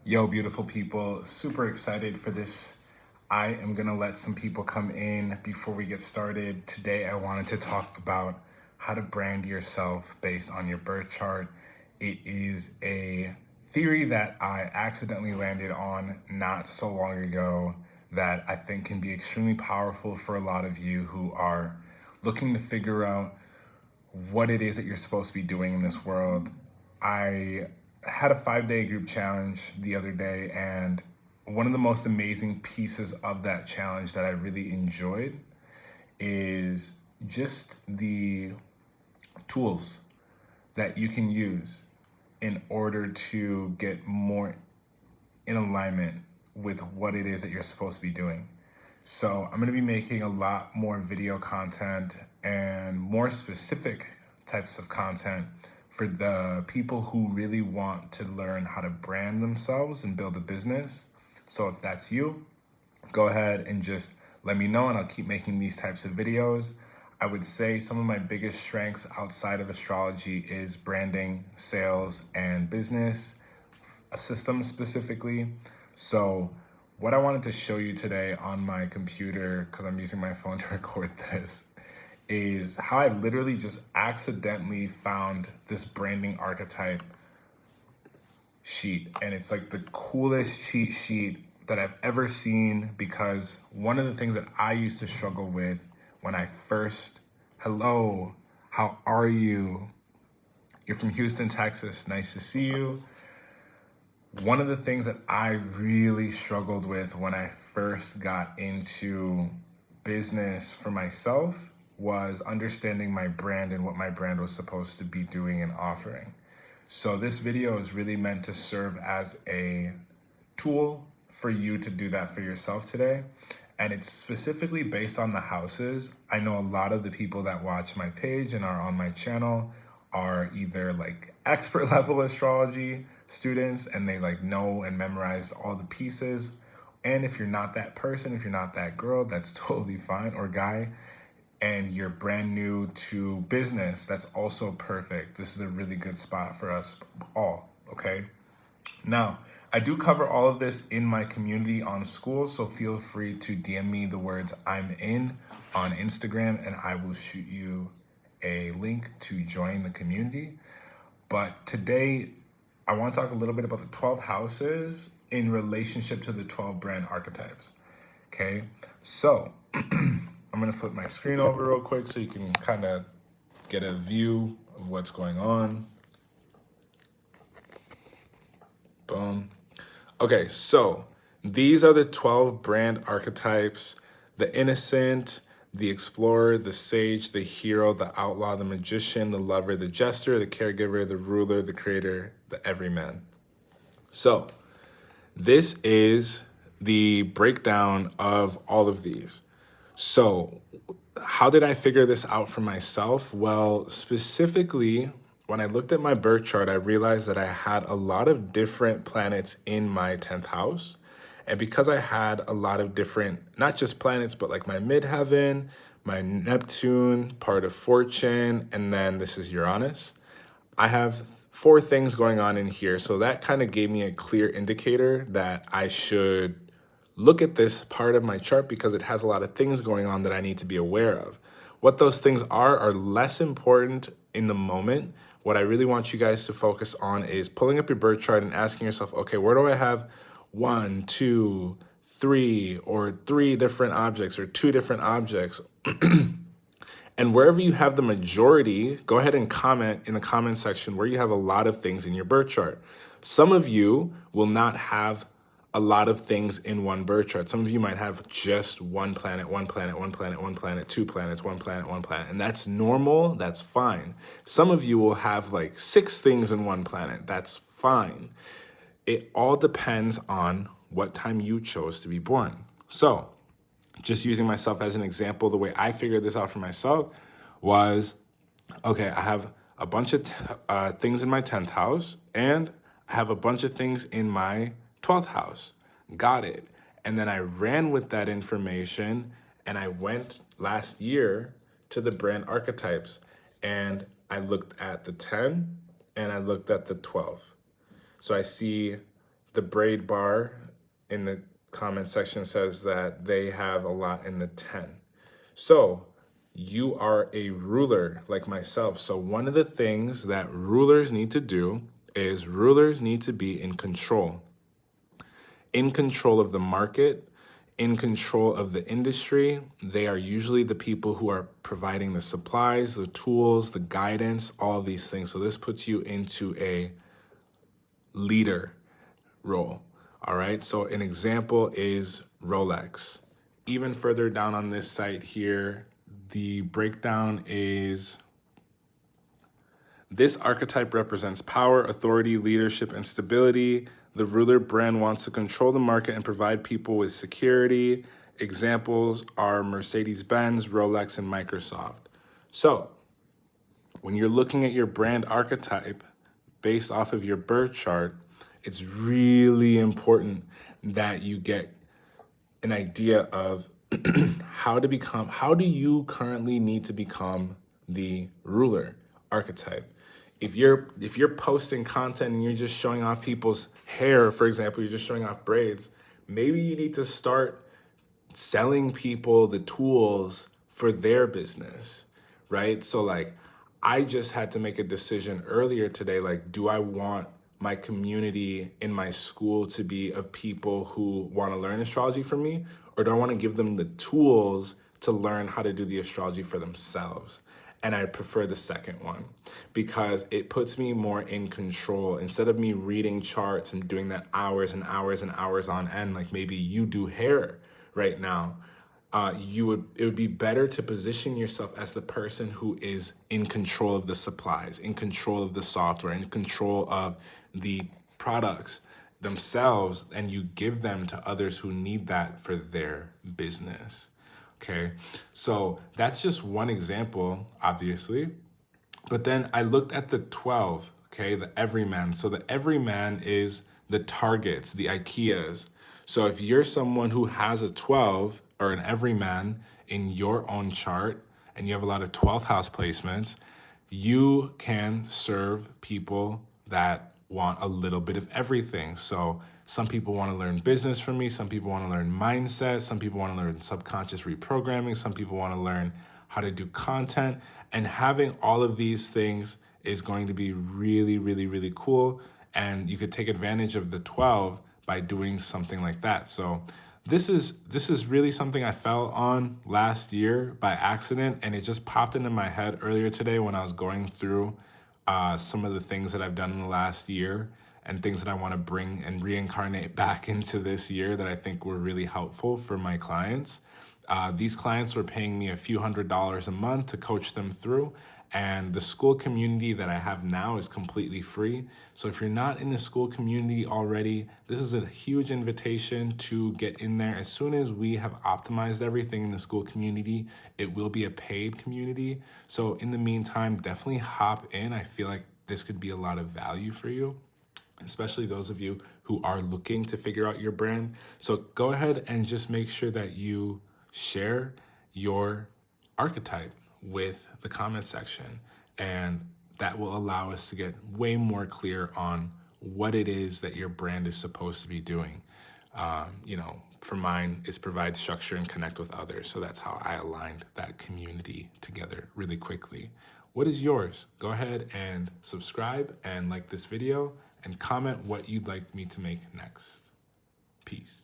Yo, beautiful people, super excited for this. I am gonna let some people come in before we get started. Today, I wanted to talk about how to brand yourself based on your birth chart. It is a theory that I accidentally landed on not so long ago that I think can be extremely powerful for a lot of you who are looking to figure out what it is that you're supposed to be doing in this world. I had a 5-day group challenge the other day, and one of the most amazing pieces of that challenge that I really enjoyed is just the tools that you can use in order to get more in alignment with what it is that you're supposed to be doing. So I'm going to be making a lot more video content and more specific types of content for the people who really want to learn how to brand themselves and build a business. So if that's you, go ahead and just let me know and I'll keep making these types of videos. I would say some of my biggest strengths outside of astrology is branding, sales, and business, a system specifically. So what I wanted to show you today on my computer, because I'm using my phone to record this, is how I literally just accidentally found this branding archetype sheet. And it's like the coolest cheat sheet that I've ever seen, because one of the things that I used to struggle with when I first, hello, how are you? You're from Houston, Texas. Nice to see you. One of the things that I really struggled with when I first got into business for myself was understanding my brand and what my brand was supposed to be doing and offering. So this video is really meant to serve as a tool for you to do that for yourself today. And it's specifically based on the houses. I know a lot of the people that watch my page and are on my channel are either like expert level astrology students and they like know and memorize all the pieces. And if you're not that person, if you're not that girl, that's totally fine, or guy, and you're brand new to business, that's also perfect. This is a really good spot for us all, okay? Now, I do cover all of this in my community on school, so feel free to DM me the words "I'm in" on Instagram, and I will shoot you a link to join the community. But today, I want to talk a little bit about the 12 houses in relationship to the 12 brand archetypes. Okay, so I'm going to flip my screen over real quick so you can kind of get a view of what's going on. Boom. Okay, so these are the 12 brand archetypes: the innocent, the explorer, the sage, the hero, the outlaw, the magician, the lover, the jester, the caregiver, the ruler, the creator, the everyman. So this is the breakdown of all of these. So how did I figure this out for myself? Well, specifically, when I looked at my birth chart, I realized that I had a lot of different planets in my 10th house. And because I had a lot of different, not just planets, but like my midheaven, my Neptune, part of fortune, and then this is Uranus, I have 4 things going on in here. So that kind of gave me a clear indicator that I should look at this part of my chart because it has a lot of things going on that I need to be aware of. What those things are less important in the moment. What I really want you guys to focus on is pulling up your birth chart and asking yourself, okay, where do I have 1, 2, 3, or 3 different objects or 2 different objects? And wherever you have the majority, go ahead and comment in the comment section where you have a lot of things in your birth chart. Some of you will not have a lot of things in one birth chart. Some of you might have just one planet, one planet, one planet, one planet, 2 planets, one planet, one planet. And that's normal, that's fine. Some of you will have like 6 things in one planet. That's fine. It all depends on what time you chose to be born. So just using myself as an example, the way I figured this out for myself was, okay, I have a bunch of things in my 10th house, and I have a bunch of things in my 12th house. Got it. And then I ran with that information, and I went last year to the brand archetypes, and I looked at the 10, and I looked at the 12. So I see The braid bar in the comment section says that they have a lot in the 10. So you are a ruler like myself. So one of the things that rulers need to do is rulers need to be in control of the market, in control of the industry. They are usually the people who are providing the supplies, the tools, the guidance, all of these things. So this puts you into a leader role. All right, so an example is Rolex. Even further down on this site here, the breakdown is this archetype represents power, authority, leadership, and stability. The ruler brand wants to control the market and provide people with security. Examples are Mercedes-Benz, Rolex, and Microsoft. So when you're looking at your brand archetype based off of your birth chart, it's really important that you get an idea of how do you currently need to become the ruler archetype. If you're posting content and you're just showing off people's hair, for example, you're just showing off braids, maybe you need to start selling people the tools for their business, right? So like, I just had to make a decision earlier today, like, do I want my community in my school to be of people who want to learn astrology from me? Or do I want to give them the tools to learn how to do the astrology for themselves? And I prefer the second one because it puts me more in control. Instead of me reading charts and doing that hours and hours and hours on end, like maybe you do hair right now, it would be better to position yourself as the person who is in control of the supplies, in control of the software, in control of the products themselves, and you give them to others who need that for their business. Okay, so that's just one example, obviously. But then I looked at the 12, okay, the everyman. So the everyman is the targets, the IKEAs. So if you're someone who has a 12 or an everyman in your own chart and you have a lot of 12th house placements, you can serve people that want a little bit of everything. So some people want to learn business from me. Some people want to learn mindset. Some people want to learn subconscious reprogramming. Some people want to learn how to do content. And having all of these things is going to be really cool. And you could take advantage of the 12 by doing something like that. So this is really something I fell on last year by accident, and it just popped into my head earlier today when I was going through some of the things that I've done in the last year and things that I want to bring and reincarnate back into this year that I think were really helpful for my clients. These clients were paying me a few $100s a month to coach them through, and the school community that I have now is completely free. So if you're not in the school community already, this is a huge invitation to get in there. As soon as we have optimized everything in the school community, it will be a paid community. So in the meantime, definitely hop in. I feel like this could be a lot of value for you, especially those of you who are looking to figure out your brand. So go ahead and just make sure that you share your archetype with the comment section, and that will allow us to get way more clear on what it is that your brand is supposed to be doing. For mine is provide structure and connect with others. So that's how I aligned that community together really quickly. What is yours? Go ahead and subscribe and like this video and comment what you'd like me to make next. Peace.